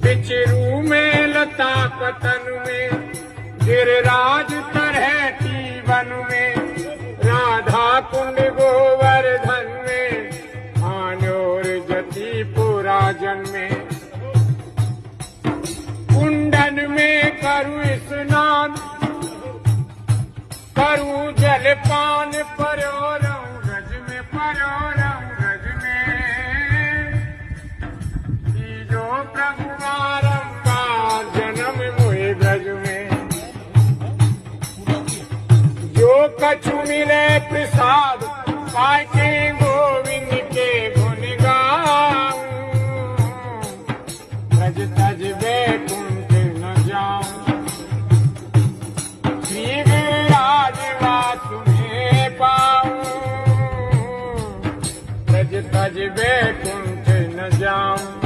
बिचरू में लता पतन में गिरिराज तरहटी वन में राधा कुंड गोवर्धन में आनोर जति पुराजन में कुंडन में करूं स्नान करूं जलपान परोरऊं रज में जो प्रभु बारंबार जन्म मोहे ब्रज में जो कछु मिले प्रसाद पाए के गोविंद के गुण गाऊं ब्रज तज बैकुंठ न जाऊं श्री गिरिराज तुम्हें पाऊं ब्रज तज बैकुंठ न जाऊं।